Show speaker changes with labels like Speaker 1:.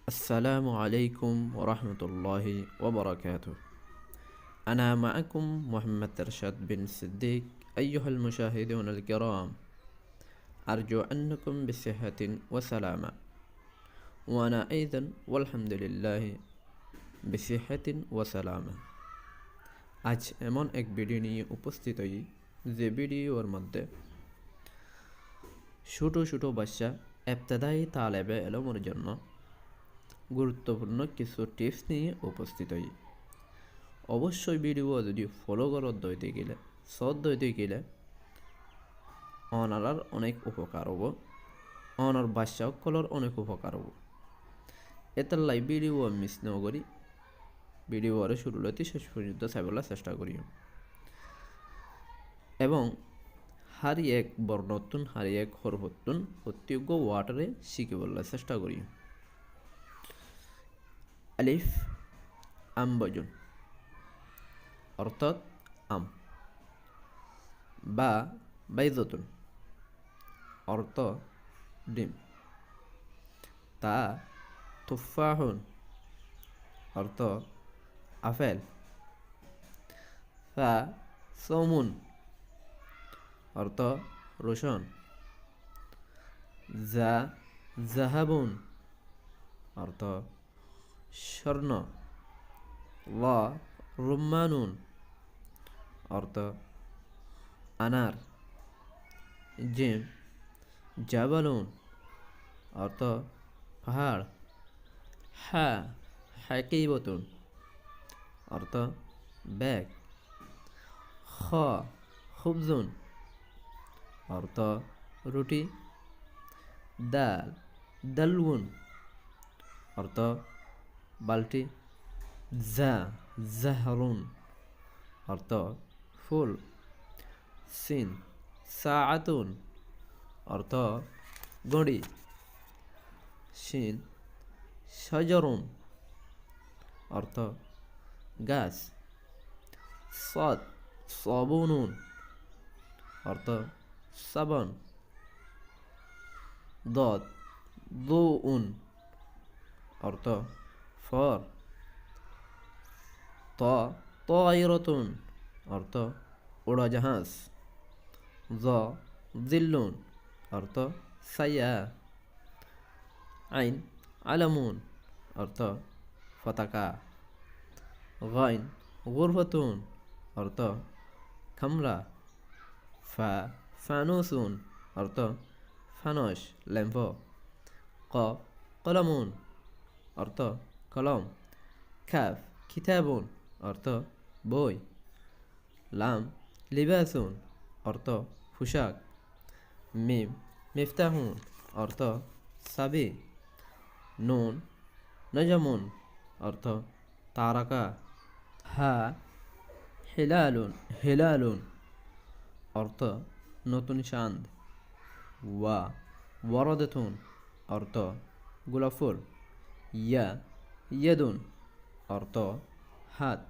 Speaker 1: السلام عليكم ورحمة الله وبركاته. أنا معكم محمد رشاد بن صديق. أيها المشاهدون الكرام، أرجو أنكم بصحة وسلامة، وأنا أيضا والحمد لله بصحة وسلامة. আজ এমন এক ভিডিও নিয়ে উপস্থিত হই যে ভিডিওর মধ্যে ছোটো ছোটো বাচ্চা ইবতেদায়ী তালেবে ইলমের জন্য গুরুত্বপূর্ণ কিছু টিপস নিয়ে উপস্থিত হই। অবশ্যই ভিডিও যদি ফলো করত দইতে গেলে দইতে গেলে অনারার অনেক উপকার হব, অনার বাচ্চাসকলের অনেক উপকার হব। এটার লাই ভিডিও মিস নকরি ভিডিওর শুরুতে শেষ পর্যন্ত চাইবলৈ চেষ্টা কৰিম এবং হারি এক বর্ণতুন হারি এক সরবতুন প্রত্যেক ওয়াটারে শিখিবলৈ চেষ্টা কৰিম। আলিফ আমবজুন অর্থাৎ আম। বা বাইদতুন অর্থ ডিম। তা তুফাহুন অর্থ আপেল। ফা সৌমুন অর্থ রসুন। জা জাহাবুন অর্থ স্বর্ণ। ল রুম্মানুন অর্থ আনার। জিম জাবালুন অর্থ পাহাড়। হা হাকিবতুন অর্থ ব্যাগ। খ খুবজুন অর্থ রুটি। দাল দালউন অর্থ বালতি। জা জাহরুন অর্থ ফুল। সিন সাআতুন অর্থ ঘড়ি। শিন শাজারুন অর্থ গাছ। সদ সাবুনুন অর্থ সাবান। দদ দুউন অর্থ ফর। ত তায়রাতুন অর্থ উড়োজাহাজ। জ জিল্লুন অর্থ ছায়া। আইন আলামুন অর্থ পতাকা। গাইন গুরফতুন অর্থ খামরা। ফা ফানুসুন অর্থ ফানস ল্যাম্প। ক কলমুন অর্থ কলম। কাফ কিতাবুন অর্থ বই। লাম লিবাসুন অর্থ পোশাক। মিম মিফতাহুন অর্থ চাবি। নুন নজমুন অর্থ তারকা। হা হিলালুন অর্থ নতুন চাঁদ। ওয়া ওয়ারদাতুন অর্থ গোলাপ ফুল। ইয়া ইয়াদুন অর্থ হাত।